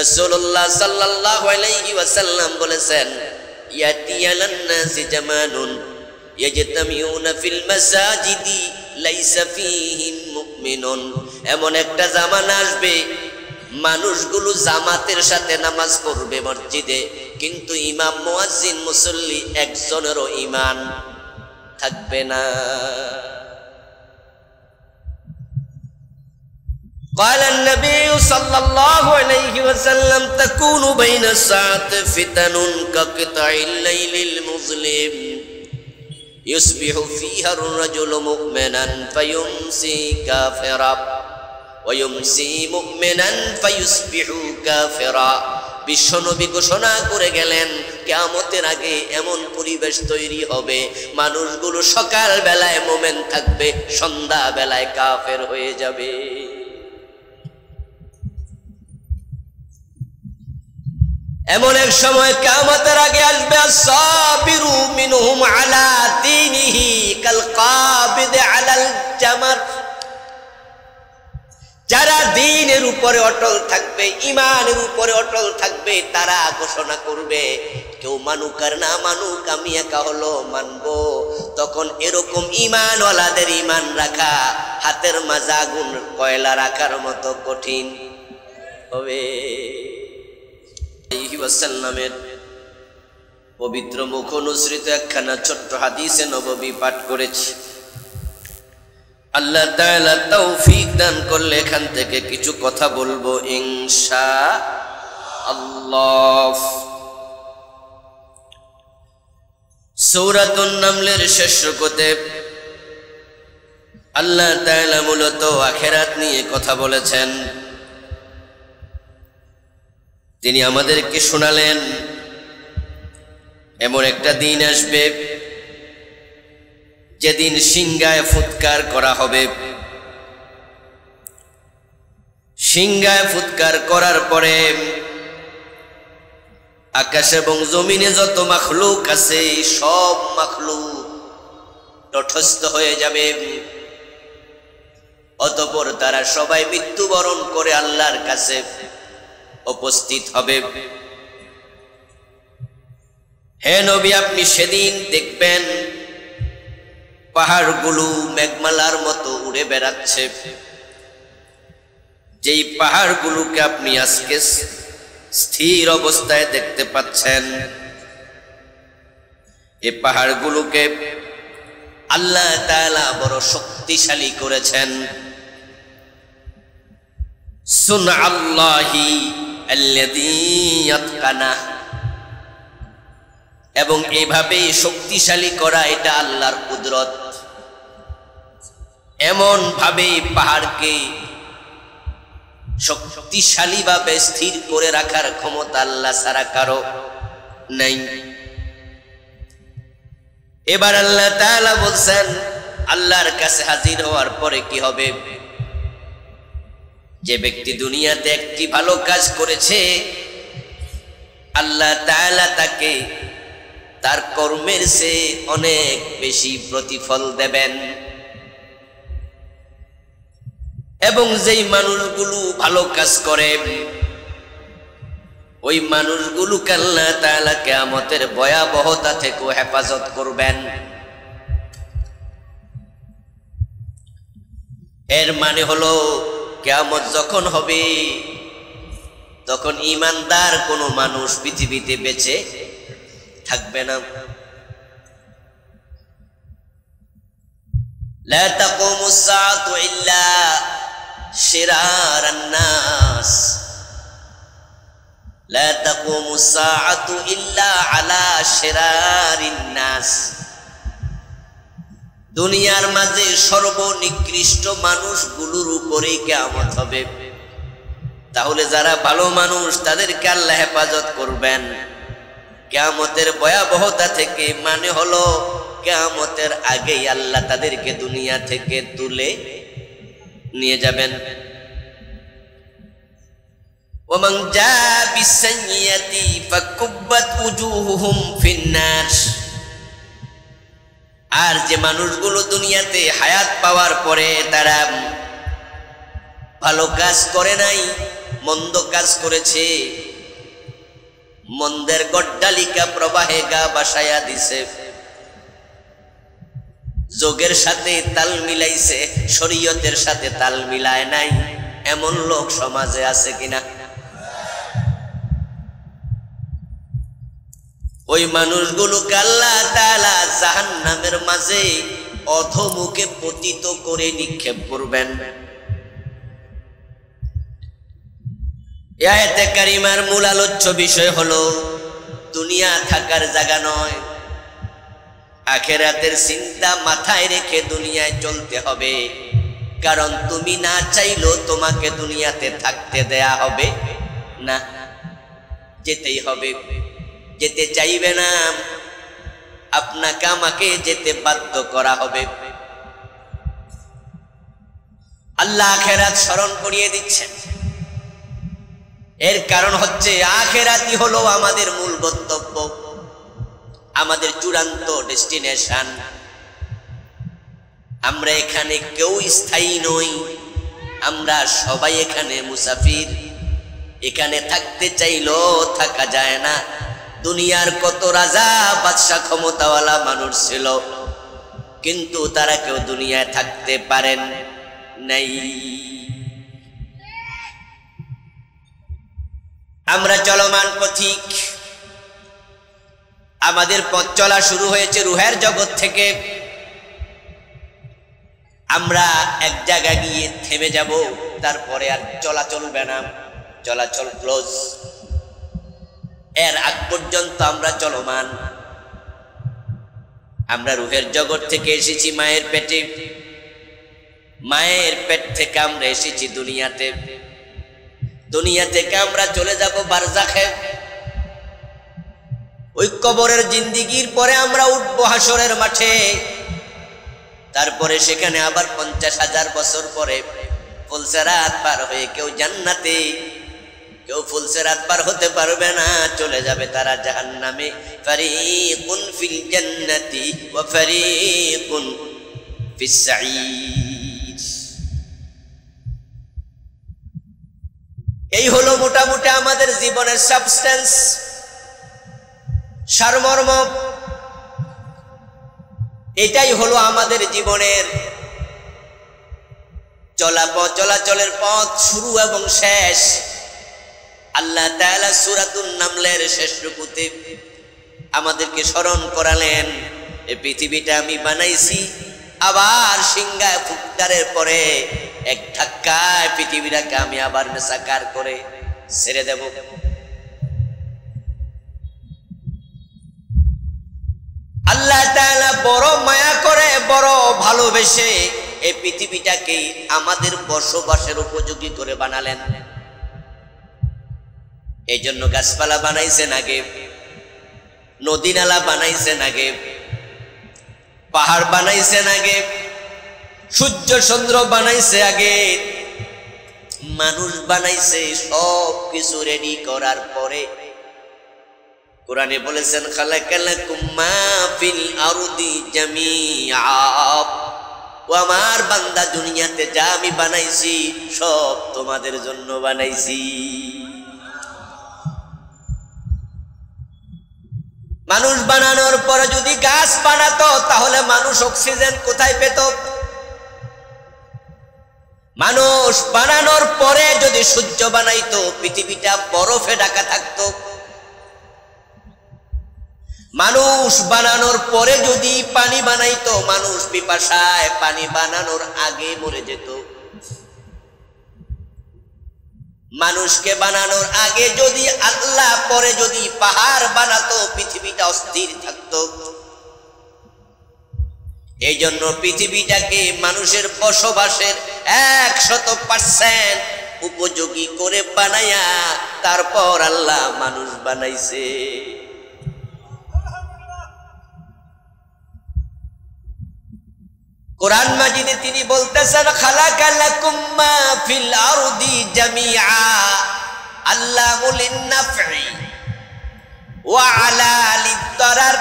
রাসূলুল্লাহ সাল্লাল্লাহু আলাইহি ওয়াসাল্লাম বলেছেন, ইয়াতি আলান নাসি জামানুন ইয়াজতামিউনা ফিল মাসাজিদি লাইসা ফীহিম মুমিনুন। এমন একটা জামানা আসবে, মানুষগুলো জামাতের সাথে নামাজ পড়বে মসজিদে, কিন্তু ইমাম মুয়াজ্জিন মুসল্লি একজনেরও ঈমান থাকবে না। قال النبي صلى الله عليه وسلم تكون بين الساعة فتن كقطع الليل المظلم يصبح فيها الرجل مؤمنا فيمسي كافرا ويمسي مؤمنا فيصبح كافرا। বিশ্বনবী ঘোষণা করে গেলেন, কিয়ামতের আগে এমন পরিবেশ তৈরি হবে, মানুষগুলো সকাল বেলায় মুমিন থাকবে, সন্ধ্যা বেলায় কাফের হয়ে যাবে। এমন এক সময় কিয়ামতের আগে আসবে, আস-সাবিরু মিনহুম আলা দীনিহি কাল কাবিদ আলাল জামার। যারা দ্বীনের উপরে অটল থাকবে, ঈমানের উপরে অটল থাকবে, তারা ঘোষণা করবে, কেউ মানুক আর না মানুক আমি একা হলো মানবো। তখন এরকম ঈমানওয়ালাদের ঈমান রাখা হাতের মাঝে আগুন কয়লা রাখার মতো কঠিন হবে। ওয়াসাল্লামের পবিত্র মুখ অনুসৃত একখানা ছোট্ট হাদিসে নববী পাঠ করেছি। আল্লাহ তাআলা তৌফিক দান করলে এখান থেকে কিছু কথা বলবো ইনশাআল্লাহ। সূরাতুন নামলের শেষ রুকুতে আল্লাহ তাআলা মূলত আখিরাত নিয়ে কথা বলেছেন। তিনি আমাদেরকে শোনালেন, এমন একটা দিন আসবে যেদিন সিংহায় ফুৎকার করা হবে। সিংহায় ফুৎকার করার পরে আকাশ এবং জমিনে যত মাখলুক আছে সব মাখলুক তটস্থ হয়ে যাবে। অতঃপর তারা সবাই মৃত্যুবরণ করে আল্লাহর কাছে উপস্থিত হবে। হে নবী, আপনি সেদিন দেখবেন পাহাড়গুলো মেঘমালার মতো উড়ে বেড়াচ্ছে। যেই পাহাড়গুলোকে আপনি আজকে স্থির অবস্থায় দেখতে পাচ্ছেন, এই পাহাড়গুলোকে আল্লাহ তাআলা বড় শক্তিশালী করেছেন। সুনআল্লাহি আল্লাযী ইয়াতকানা, এবং এইভাবে শক্তিশালী করা এটা আল্লাহর কুদরত। এমন ভাবে পাহাড়কে শক্তিশালী ভাবে স্থির করে রাখার ক্ষমতা আল্লাহ ছাড়া কারো নাই। এবার আল্লাহ তাআলা বলছেন, আল্লাহর কাছে হাজির হওয়ার পরে কি হবে? যে ব্যক্তি দুনিয়াতে একটি ভালো কাজ করেছে, আল্লাহ তাআলা তাকে তার কর্মের চেয়ে অনেক বেশি প্রতিফল দেবেন। এবং যেই মানুষগুলো ভালো কাজ করে, ওই মানুষগুলোকে আল্লাহ তাআলা কিয়ামতের ভয়াবহতা থেকে হেফাজত করবেন। এর মানে হলো কিয়ামত যখন হবে, তখন ঈমানদার কোনো মানুষ পৃথিবীতে বেঁচে থাকবে না। লা তাকুমুস সাআতু ইল্লা শিরারান নাস, লা তাকুমুস সাআতু ইল্লা আলা শিরারিন নাস। দুনিয়ার মাঝে সর্বনিকৃষ্ট মানুষগুলোর উপরে কিয়ামত হবে। তাহলে যারা ভালো মানুষ তাদেরকে আল্লাহ হেফাজত করবেন কিয়ামতের ভয়াবহতা থেকে। মানে হলো কিয়ামতের আগেই আল্লাহ তাদেরকে দুনিয়া থেকে তুলে নিয়ে যাবেন। ওমান জা বিসাইয়্যাতি ফাকুব্বাত উজুহুহুম ফিন্নার। আর যে মানুষগুলো দুনিয়াতে হায়াত পাওয়ার পরে তারা ভালো কাজ করে নাই, মন্দ কাজ করেছে, মন্দের গড্ডালিকা প্রবাহে গা বাসায়া দিছে, যোগের সাথে তাল মিলাইছে, শরীয়তের সাথে তাল মিলায় নাই, এমন লোক সমাজে আছে কিনা? ওই মানুষগুলোকে আল্লাহ তাআলা জাহান্নামের মাঝে অধমুখে পতিত করে নিক্ষেপ করবেন। এই আয়াতে কারিমার মূল আলোচ্য বিষয় হলো দুনিয়া থাকার জায়গা নয়, আখিরাতের চিন্তা মাথায় রেখে দুনিয়ায় চলতে হবে। কারণ তুমি না চাইলেও তোমাকে দুনিয়াতে থাকতে দেয়া হবে না, যেতেই হবে। যেতে চাইবে না, আপনাকে আমাকে যেতে বাধ্য করা হবে। আল্লাহ আখিরাত স্মরণ করিয়ে দিচ্ছেন। এর কারণ হচ্ছে আখিরাতই হলো আমাদের মূল গন্তব্য, আমাদের চূড়ান্ত ডেস্টিনেশন। আমরা এখানে কেউ স্থায়ী নই, আমরা সবাই এখানে মুসাফির। এখানে থাকতে চাইলেও থাকা যায় না। দুনিয়ার কত রাজা বাদশা ক্ষমতাওয়ালা মানুষ ছিল, কিন্তু তারা কেউ দুনিয়ায় থাকতে পারেন নাই। আমরা চলমান পথিক। আমাদের পথ চলা শুরু হয়েছে রুহের জগৎ থেকে। আমরা এক জায়গায় গিয়ে থেমে যাব, তারপরে আর চলা চলবে না, চলাচল ক্লোজ। এর আগ পর্যন্ত আমরা চলমান। আমরা রুহের জগৎ থেকে এসেছি মায়ের পেটে, মায়ের পেট থেকে আমরা এসেছি দুনিয়াতে, দুনিয়া থেকে আমরা চলে যাব বারজাখে। ওই কবরের জিন্দিগির পরে আমরা উঠবো হাসরের মাঠে। তারপরে সেখানে আবার 50,000 বছর পরে ফুলসেরাত পার হয়ে কেউ জান্নাতে, কেউ ফুলসেরাত পার হতে পারবে না, চলে যাবে তারা জাহান্নামে। ফারিকুন ফিল জান্নাতি ওয়া ফারিকুন ফিস সাঈর। এই হলো মোটামুটি আমাদের জীবনের সাবস্টেন্স, সারমর্ম। এটাই হলো আমাদের জীবনের চলাচলের পথ, শুরু এবং শেষ। আল্লাহ তাআলা সূরাতুন নামলের শেষ রুকুতে আমাদেরকে স্মরণ করালেন, এই পৃথিবীটা আমি বানাইছি, আবার সিংহায় ফুৎকারের পরে এক ধাক্কায় পৃথিবীটাকে আমি আবার মেসাকার করে ছেড়ে দেব। আল্লাহ তাআলা বড় মায়া করে, বড় ভালোবেসে এই পৃথিবীটাকে আমাদের বসবাসের উপযোগী করে বানালেন। এই জন্য গাছপালা বানাইছেন আগে, নদী নালা বানাইছেন আগে, পাহাড় বানাইছেন আগে, সূর্য চন্দ্র বানাইছে আগে, মানুষ বানাইছে। সব কিছু রেডি করার পরে কোরআনে বলেছেন খালাকালাকুম মা ফিল আরদি জামিআ। ও আমার বান্দা, দুনিয়াতে যা আমি বানাইছি সব তোমাদের জন্য বানাইছি। মানুষ বানানোর পরে যদি গাছ বানাতো তাহলে মানুষ অক্সিজেন কোথায় পেত? মানুষ বানানোর পরে যদি সূর্য বানাইতো, পৃথিবীটা বরফে ঢাকা থাকতো। মানুষ বানানোর পরে যদি পানি বানাইতো, মানুষ পিপাসায় পানি বানানোর আগে মরে যেত। মানুষকে বানানোর আগে যদি আল্লাহ পরে যদি পাহাড় বানাতো, পৃথিবীটা অস্থির থাকতো। এই জন্য পৃথিবীটাকে মানুষের বসবাসের 100% উপযোগী করে বানায়া তারপর আল্লাহ মানুষ বানাইছে। কোরআন মাজিদে তিনি বলতেছেন খালাকালাকুম মা ফিল আরদি জামিআ আল্লাহু লিন-নাফ'i ওয়া আলা লিদ-দারার।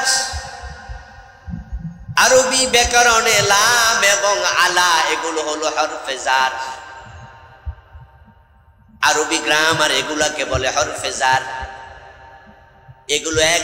আরবি ব্যাকরণে লাম এবং আলা এগুলো হলো হরফে জার। আরবি গ্রামার এগুলাকে বলে হরফে জার। এগুলো এক